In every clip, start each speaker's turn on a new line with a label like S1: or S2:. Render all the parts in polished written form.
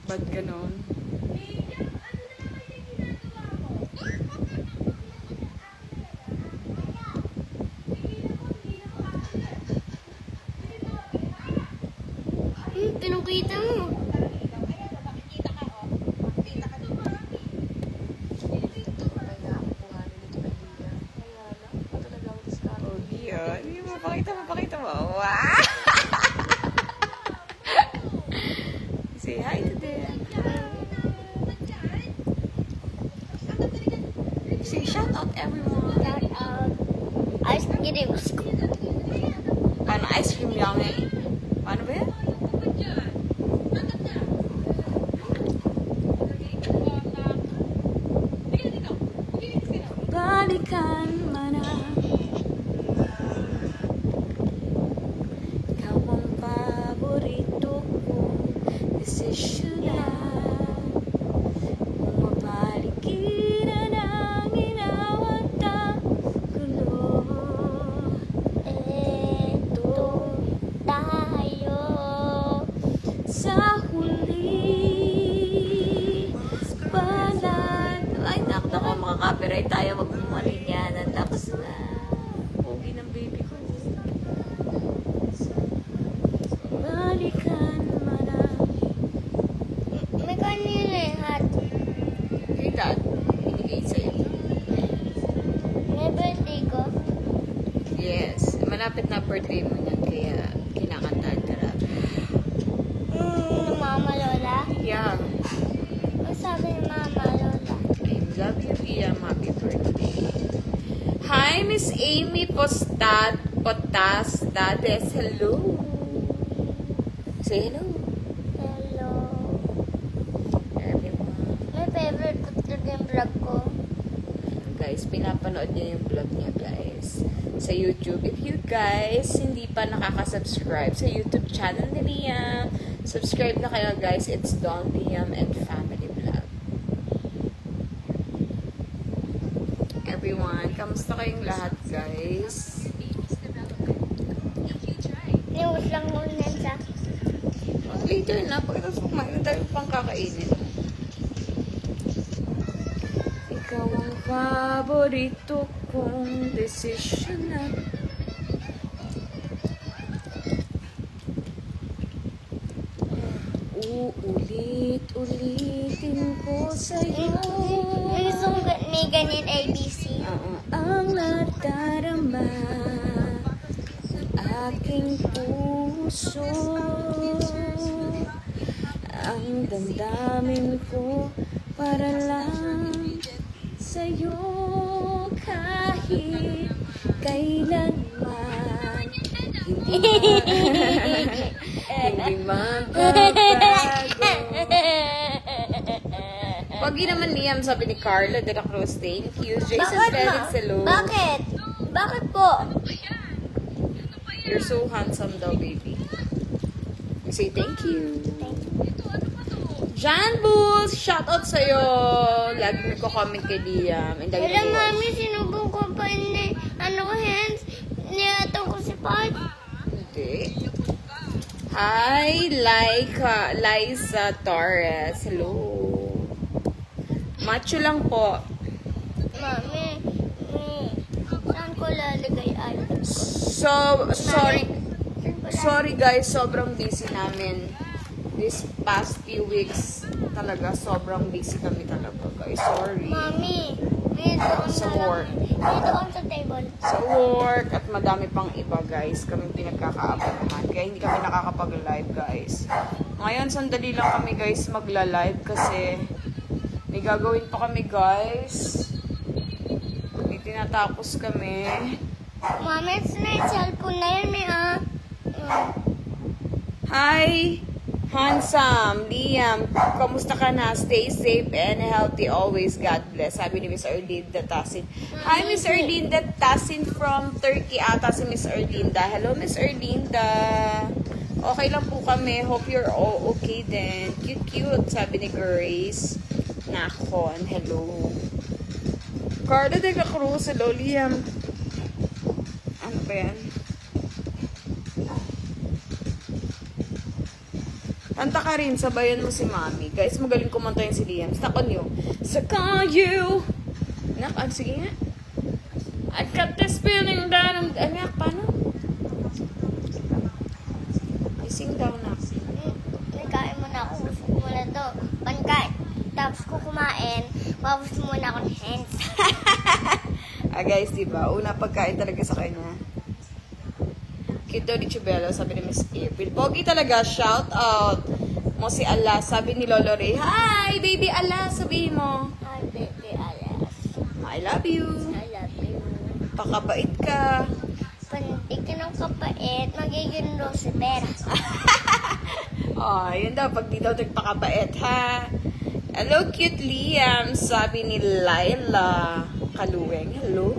S1: Ba't ganon?
S2: Pinakita mo.
S1: Oh, Dia. Hindi mo, pakita mo. Wow! Say hi to them. Say shout out everyone.
S2: Shout out. Ice cream.
S1: Paano ice cream yummy? Paano ba yan? Balikan man ang ikaw ang paborito kong desisyonan. Mapaligiran ang inawat ang gulo.
S2: Eto tayo.
S1: Sa huli balat. Ay, nakita ko makaka-copyright tayo. Wag mo malinyanan. Tapos na. Pogi ng baby ko. Balikan man ang
S2: May kanila yung hat.
S1: kay dad. Binigay sa'yo.
S2: May birthday ko.
S1: Yes. Malapit na birthday mo niyan. Kaya kinakantahan ka na.
S2: Ng mama Lola.
S1: Yeah.
S2: Ang sabi ni mama Lola.
S1: I love you, Liam. Happy birthday. Hi, Miss Amy Potastades. Hello. Say hello.
S2: Hello.
S1: Everyone.
S2: May favorite ko talaga yung vlog ko.
S1: Guys, pinapanood niya yung vlog niya, guys. Sa YouTube. If you guys hindi pa nakaka-subscribe sa YouTube channel ni Liam, subscribe na kayo, guys. It's Don Liam and Family Vlog. Everyone, kamusta kayong lahat, guys?
S2: News lang muna sa
S1: Later na, pagkatapos kumain na tayo pang kakainin. Ikaw ang paborito kong desisyonan. Uulit-ulitin ko sa'yo.
S2: gusto ko may ganyan ABC.
S1: Ang nadarama ng aking puso. Ang damdamin ko para lang sa'yo kahit kailanman. Hindi magbabago. Pogi naman, Liam, sabi ni Carla de la Cruz. Thank you. Jason Felix, hello.
S2: Bakit? Bakit po?
S1: You're so handsome daw, baby. We say thank you. Jan Bulls, shoutout sa'yo. Lagi nagko-comment kay Liam.
S2: Wala, mami, sinubong ko pa ni, hands, niyatong ko si Pat.
S1: Hindi. Hi, Liza Torres. Hello. Macho lang po.
S2: Mami, saan ko lalagay ay?
S1: Sorry guys, sobrang busy namin. This past few weeks, talaga sobrang busy kami talaga guys. Sorry.
S2: Mami, may doon
S1: Sa
S2: na lang.
S1: work.
S2: May doon sa table.
S1: Sa work at madami pang iba guys. Kami pinagkakaabangan. Kaya hindi kami nakakapag-live guys. Ngayon, sandali lang kami guys magla-live kasi may gagawin pa kami guys. May tinatapos kami.
S2: Mami, it's na yung cellphone na yun, may
S1: Hi! Handsome, Liam, kamusta ka na? Stay safe and healthy always. God bless. Sabi ni Miss Erlinda Tassin. Hi, Miss Erlinda Tassin from Turkey ata si Miss Erlinda. Hello, Miss Erlinda. Okay lang po kami. Hope you're all okay then. Cute, sabi ni Grace. Nakon, hello. Carla de la Cruz, hello, Liam. Ano ba yan? Kanta ka rin, sabayan mo si Mami. Guys, magaling kumanta yun si Liam. Stuck on you. Stuck on you. Sige nga. I got this feeling down. Paano? I sing down na.
S2: Nagkain mo na ako. Gusto ko muna to. Pankain. Tapos ko kumain. Tapos muna ako ng hands.
S1: Guys, diba? Una pagkain talaga sa kanya. Cute daw ni Chubelo, sabi ni Miss April. Pogi talaga, shout out mo si Ala, sabi ni Lolo Ray. Hi, baby Ala, sabi mo.
S2: Hi, baby Alas.
S1: I love you.
S2: I love you.
S1: Pakabait ka.
S2: Pandig ka ng kapait, magiging Rosibera.
S1: Yun daw, pag di daw nagpakabait, ha? Hello, cute Liam, sabi ni Laila Kaluweng. Hello.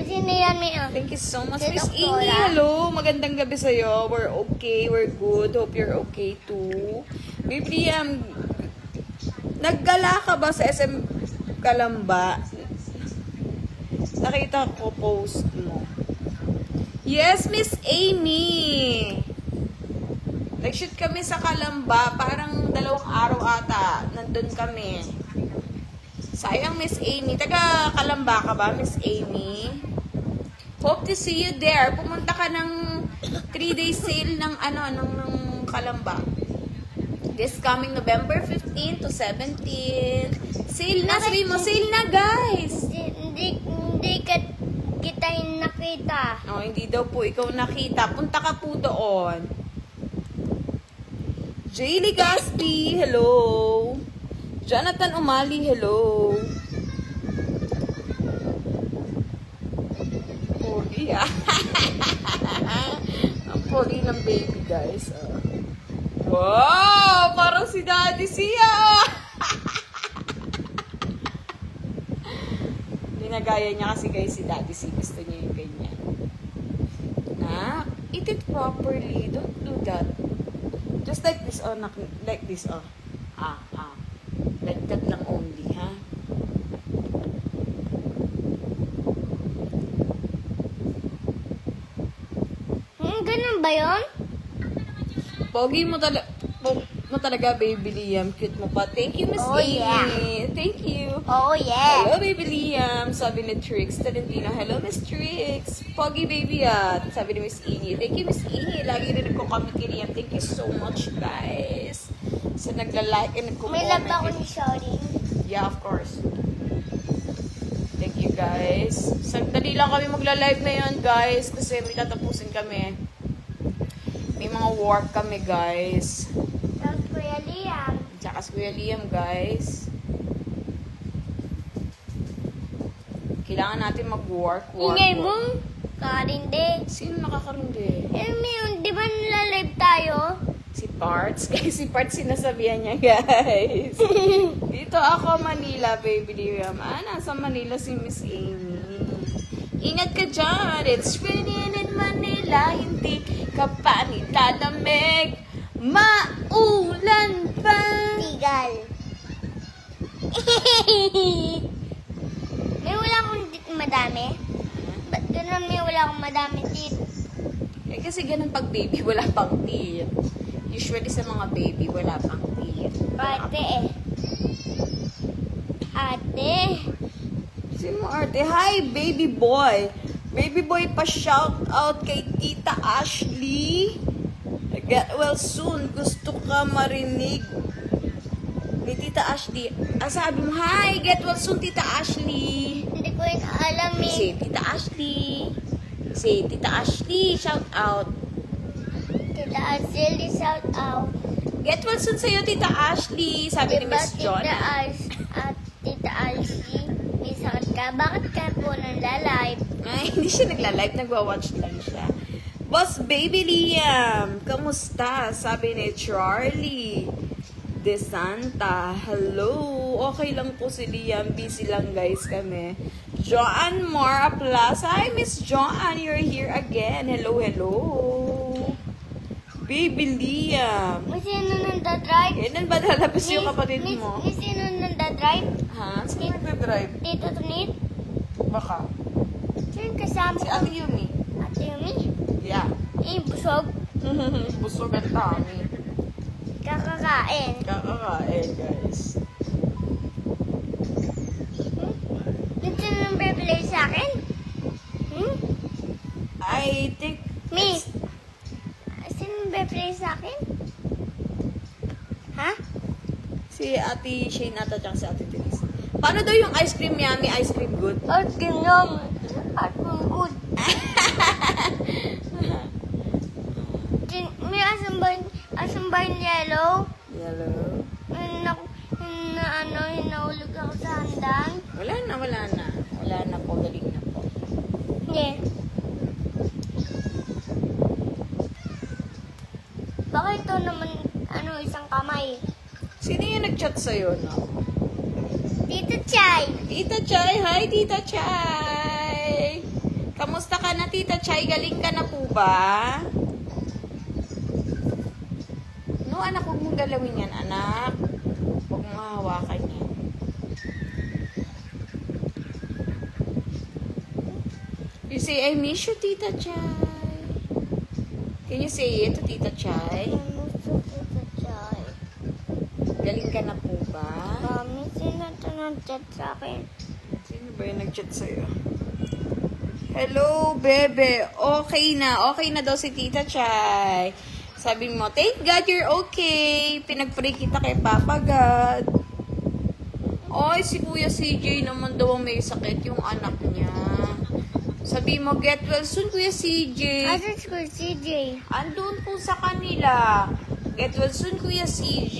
S2: Sino yan, Mia?
S1: Thank you so much,
S2: Si
S1: Miss
S2: Doktora.
S1: Amy. Hello, magandang gabi sa'yo. We're okay, we're good. Hope you're okay too. Baby, naggala ka ba sa SM Kalamba? Nakita ko post mo. Yes, Miss Amy. Nag-shoot kami sa Kalamba. Parang 2 araw ata. Nandun kami. Sayang, Miss Amy. Taga Kalamba ka ba, Miss Amy? Hope to see you there. Pumunta ka ng 3-day sale ng ng Kalamba. This coming November 15 to 17. Sale na. Sabi mo, sale na, guys.
S2: Hindi kita yung nakita.
S1: Hindi daw po ikaw nakita. Punta ka po doon. Jaylee Gaspi, hello. Jonathan Umali, hello. Pogi, Ang pogi ng baby, guys. Wow! Parang si Daddy Sia! Ginagaya niya kasi, guys, si Daddy Sia. Gusto niya yung ganyan. Eat it properly. Don't do that. Just like this, like this, Like that lang only, ha?
S2: Ganun ba yun?
S1: Pogi mo talaga, baby Liam. Cute mo pa. Thank you, Miss
S2: Oh,
S1: Amy.
S2: yeah.
S1: Thank you.
S2: Oh, yeah.
S1: Hello, baby Liam. Sabi ni Trix Talentino. Hello, Miss Trix. Pogi, baby, Sabi ni Miss Ini. Thank you, Miss Ini. Lagi rin nagko-comment kay Liam. Thank you so much, guys. So, nagla-like and nagko-comment.
S2: May love ako ni Shawty.
S1: Yeah, of course. Thank you, guys. Sandali lang kami magla-live ngayon, guys. Kasi may tatapusin kami. May mga work kami, guys.
S2: Tapos Kuya Liam.
S1: Tsaka si Kuya Liam, guys. Kailangan natin mag-work.
S2: Ingay mo. Karinde.
S1: Sino nakakarindi?
S2: Di ba nila-live tayo?
S1: Si Parts. Guys, si Parts sinasabihan niya, guys. Dito ako, Manila, baby Liam. Nasa Manila si Miss Amy. Ingat ka dyan. It's raining in Manila. Hindi ka pa nitalamig. Maulan pa.
S2: Tigal. May wala akong madami. Ba't ganun may wala akong madami dito?
S1: Kasi ganun pag baby, wala pang teeth. Usually sa mga baby, wala pang teeth.
S2: Ate.
S1: Sino ate? Hi, baby boy. Baby boy, pa-shout out kay Tita Ashley. Get well soon. Gusto ka marinig ni Tita Ashley. Sabi mo, hi, get well soon, Tita Ashley.
S2: Hindi ko yun alam eh.
S1: Say, Tita Ashley. Say, Tita Ashley, shout out.
S2: Tita Ashley, shout out.
S1: Get well soon sa'yo, Tita Ashley. Sabi ni Miss Jonah.
S2: Tita Ashley, may sakit ka. Bakit ka po nang-live?
S1: Ay, hindi siya nagla-live. Nagwa-watch lang siya. Boss Baby Liam, kamusta? Sabi ni Charlie De Santa. Hello. Okay lang po si Liam. Busy lang, guys, kami. Joanne Mara Plaza. Hi, Miss Joanne. You're here again. Hello, hello. Baby Liam.
S2: May sino nanda-drive?
S1: Kailan ba lalabas yung kapatid mo?
S2: May sino nanda-drive?
S1: Ha? Sino nagda-drive?
S2: Tito Tunit?
S1: Baka.
S2: Sino kasama
S1: Si
S2: ko?
S1: Ate Yumi.
S2: Ate Yumi?
S1: Yeah.
S2: Busog.
S1: Busog at tummy.
S2: Kakakain.
S1: Kakakain, guys.
S2: Yung sino nang bibili sa akin?
S1: I think...
S2: Me. Sino nang bibili sa akin? Ha?
S1: Si Ate Shane ata tsaka si Ate Denise. Paano daw yung ice cream yummy, ice cream good?
S2: At ginom. At good. May asambay yellow.
S1: Yellow.
S2: Hinahulog ako sa handang.
S1: Wala na. Wala na po, galing na po.
S2: Hindi. Bakit ito naman, isang kamay?
S1: Sino yung nag-chat sa'yo, no?
S2: Tito Chay.
S1: Tita Chay, hi Tita Chay! Kamusta ka na Tita Chay? Galing ka na po ba? No, anak, huwag mong galawin yan, anak. Huwag mong hawakan yan. You say, I miss you, Tita Chay. Can you say it to Tita Chay?
S2: Tito Chay.
S1: Galing ka na po ba?
S2: Sino ito nag-chat sa akin?
S1: Sino ba yung nag-chat sa'yo? Hello, bebe. Okay na daw si Tita Chay. Sabi mo, thank God you're okay. Pinag-pray kita kay Papa God. Oy, si Kuya CJ naman daw may sakit yung anak niya. Sabi mo, get well soon, Kuya CJ.
S2: Asan si Kuya CJ?
S1: Andun po sa kanila. Get well soon, Kuya CJ.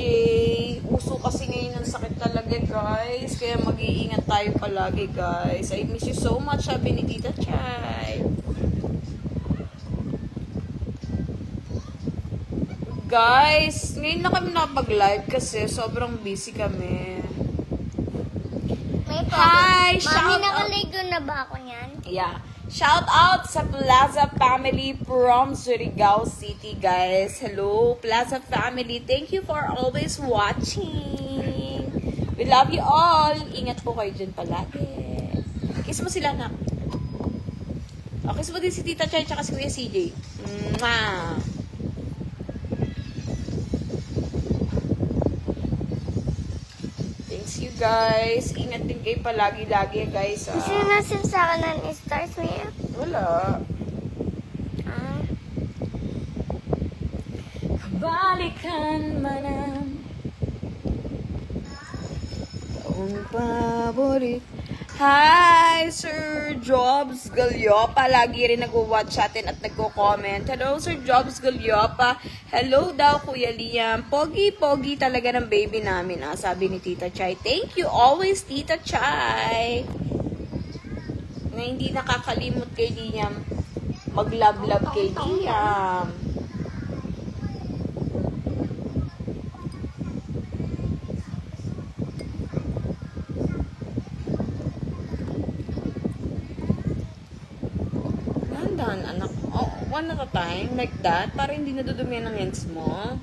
S1: Uso kasi ngayon ng sakit talaga, guys. Kaya mag-iingat tayo palagi, guys. I miss you so much, sabi ni Tita Chay. Guys, ngayon na kami nakapag-live kasi sobrang busy kami.
S2: May
S1: Hi,
S2: Mami,
S1: shout out.
S2: nakaligo na ba ako niyan?
S1: Yeah. Shout out sa Plaza family from Surigao City, guys. Hello, Plaza family. Thank you for always watching. We love you all. Ingat po kayo dyan palagi. Kiss mo sila, anak. O, kiss mo din si Tita Chay at si Kuya CJ. Mwah! Thanks you guys. Ingat din kayo palagi-lagi, guys.
S2: Gusto na sa akin ng stars niya?
S1: Wala. Balikan manam taong paborit. Hi, Sir Jobs Galyopa. Lagi rin nag-watch atin at nagko-comment. Hello, Sir Jobs Galyopa. Hello daw, Kuya Liam. Pogi-pogi talaga ng baby namin, sabi ni Tita Chay. Thank you always, Tita Chay. Na hindi nakakalimot kay Liam. Mag-love-love kay Liam. Dahan, anak. Oh, one at a time, like that. Para hindi nadudumihan ng hands mo.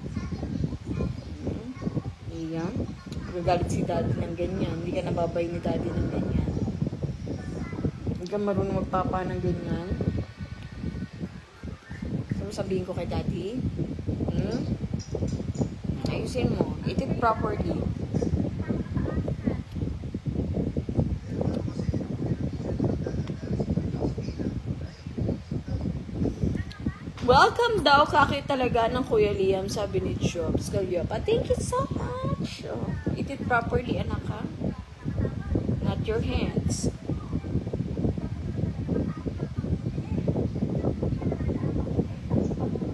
S1: Ayan. Gagalit si daddy ng ganyan. Hindi ka nababay ni daddy ng ganyan. Hindi ka marunong magpapa ng ganyan. So, sabihin ko kay daddy? Ayusin mo. Eat it properly. Welcome daw, kaki talaga ng Kuya Liam, sabi ni Jobs Galyopa. Thank you so much. Oh, eat it properly, anak, ha? Not your hands.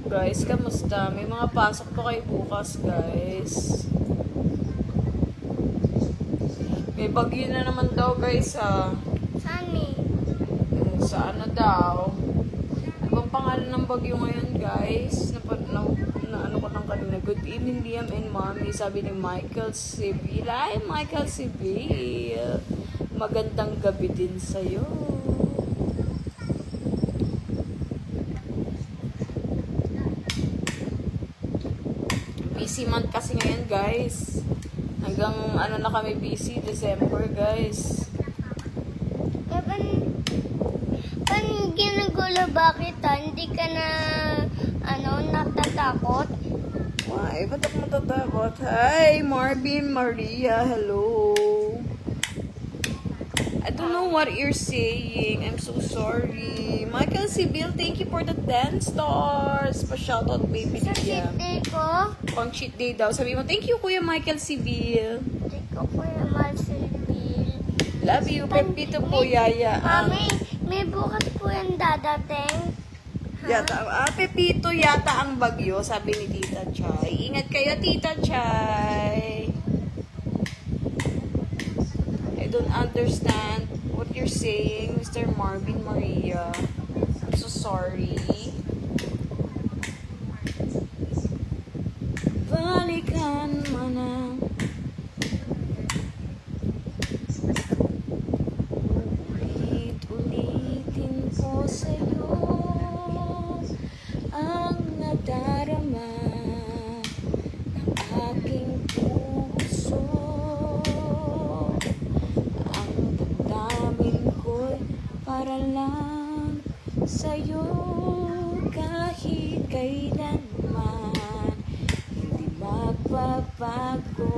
S1: Guys, kamusta? May mga pasok pa kayo bukas, guys. May bagyo na naman daw, guys, ha?
S2: Saan eh?
S1: Sa ano daw? Ibang pangalan ng bagyo ngayon, guys. Na ano ko lang kanina. Good evening, Liam and Mommy. Sabi ni Michael Seville. Hi, Michael Seville. Magandang gabi din sa'yo. Busy month kasi ngayon, guys. Hanggang ano na kami busy, December, guys.
S2: Ginugulo, bakit hindi ka na natatakot?
S1: Why? Ba't ako matatakot? Hi, Marvin, Maria. Hello. I don't know what you're saying. I'm so sorry. Michael Sibyl, thank you for the 10 stars. Pa-shoutout, baby
S2: Sa
S1: Lydia.
S2: cheat ko,
S1: Pang cheat day daw. Sabi mo, thank you, Kuya Michael Sibyl.
S2: cheat ko po yung Marcelville.
S1: Love you. Pepito po, Yaya.
S2: Mami, may bukas po yung dadating.
S1: Yata, Pepito yata ang bagyo, sabi ni Tita Chay. Ingat kayo, Tita Chay. I don't understand what you're saying, Mr. Marvin Maria. I'm so sorry. Balikan mo na. Ulit-ulitin ko sa'yo ang nadarama ng aking puso. Ang damdamin ko'y para lang sa'yo kahit kailanman hindi magbabago.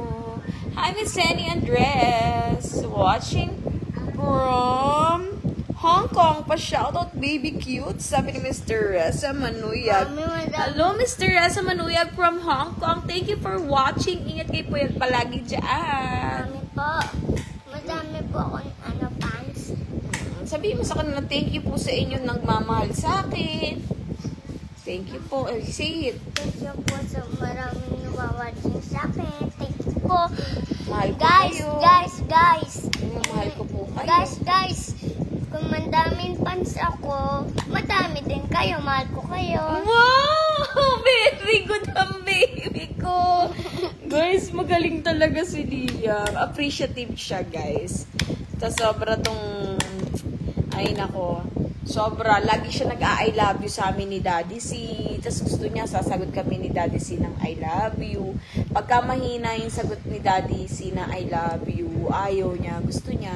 S1: Hi, Miss Sandy Andres, watching from Hong Kong. Pa-shoutout, baby cute, sabi ni Mr. Reza Manuyag.
S2: Mami, madami.
S1: Hello, Mr. Reza Manuyag from Hong Kong. Thank you for watching. Ingat kayo po yan palagi dyan.
S2: Mami po. Madami po akong fans.
S1: Sabihin mo sa kanila, thank you po sa inyo nagmamahal sa akin. Thank you po. Say it.
S2: Thank you po sa maraming nawawatching sa akin. Thank you po.
S1: Mahal ko
S2: Guys,
S1: kayo.
S2: guys.
S1: Mahal ko po kayo.
S2: Guys. Kung mandaming fans ako, madami din kayo. Mahal ko kayo.
S1: Wow! Very good ang baby ko. Guys, magaling talaga si Liam. Appreciative siya, guys. Tapos sobra tong... Ay, nako. Sobra. Lagi siya nag-I love you sa amin ni Daddy C. Tapos gusto niya, sasagot kami ni Daddy C ng I love you. Pagka mahina yung sagot ni Daddy C na I love you, ayaw niya. Gusto niya,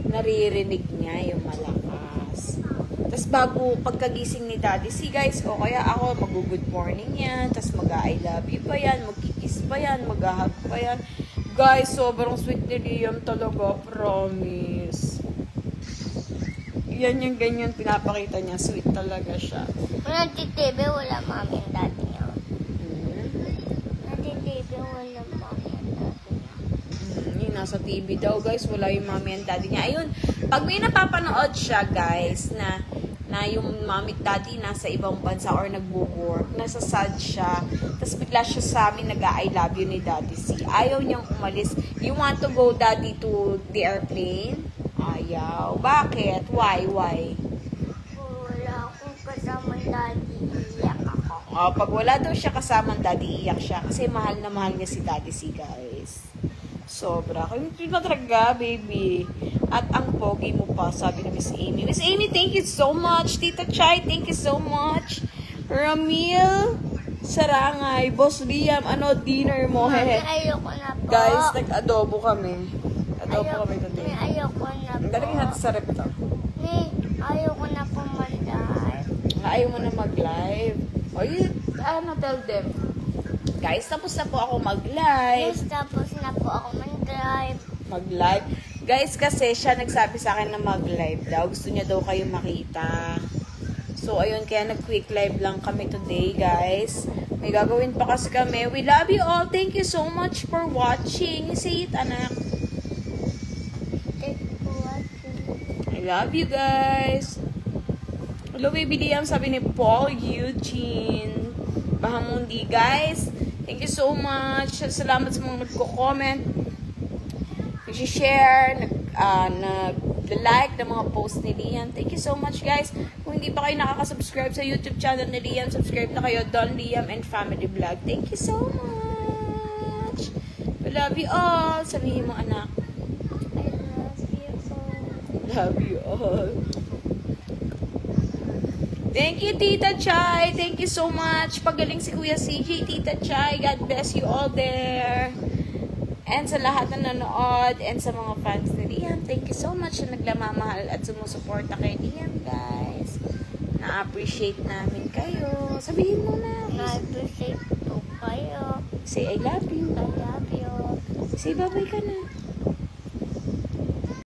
S1: naririnig niya yung malakas. Tapos bago pagkagising ni Daddy C, guys, o kaya ako, mag-good morning yan. Tapos mag-I love you pa yan, magkikis pa yan, mag-hug pa yan. Guys, sobrang sweet ni Liam talaga, promise. Yan yung ganyan pinapakita niya. Sweet talaga siya.
S2: Kung nagtitv, wala mami ang dati niya. Nagtitv, wala mami ang dati niya.
S1: Yung nasa TV daw, guys. Wala yung mommy and daddy niya. Ayun, pag may napapanood siya, guys, na yung mommy at daddy nasa ibang bansa or nagwo-work, nasa sad siya, tapos bigla siya sa amin nag-I love you ni Daddy C. Ayaw niyang umalis. You want to go, Daddy, to the airplane? Ayaw. Bakit? Why?
S2: Wala akong kasamang dati. Iyak ako.
S1: Pag wala daw siya kasamang daddy, iyak siya. Kasi mahal na mahal niya si Daddy C, guys. Sobra. Kaya na talaga, baby. At ang pogi mo pa, sabi ni Miss Amy. Miss Amy, thank you so much. Tita Chai, thank you so much. Ramil Sarangay. Boss Liam, dinner mo?
S2: Mami,
S1: Hehe.
S2: ayoko na po.
S1: Guys, nag-adobo kami. Adobo kami today.
S2: Ayoko na po.
S1: Galing natin sa rep to.
S2: Ayoko na po mag-live.
S1: Ayaw mo na mag-live. O, tell them. Guys, tapos na po ako mag-live.
S2: Yes, tapos na po ako mag-drive.
S1: Mag-live. Guys, kasi siya nagsabi sa akin na mag-live daw. Gusto niya daw kayo makita. So, ayun, kaya nag-quick live lang kami today, guys. May gagawin pa kasi kami. We love you all. Thank you so much for watching. Say it, anak.
S2: Thank you for watching.
S1: I love you, guys. Hello, baby Liam. Sabi ni Paul Eugene Bahamundi, guys. Thank you so much. Salamat sa mga nagko-comment, nag-share, nag-like ng mga post ni Liam. Thank you so much, guys. Kung hindi pa kayo nakaka-subscribe sa YouTube channel ni Liam, subscribe na kayo. Don Liam and Family Vlog. Thank you so much. We love you all. Sabihin mo, anak.
S2: I love you all.
S1: Love you all. Thank you, Tita Chai. Thank you so much. Pagaling si Kuya CJ, Tita Chai. God bless you all there. And sa lahat na nanood and sa mga fans ni Liam, thank you so much na naglamamahal at sumusuporta kay Liam, guys. Na-appreciate namin kayo. Sabihin mo na.
S2: Na-appreciate po kayo.
S1: Say I love you.
S2: I love you.
S1: Say bye-bye ka na.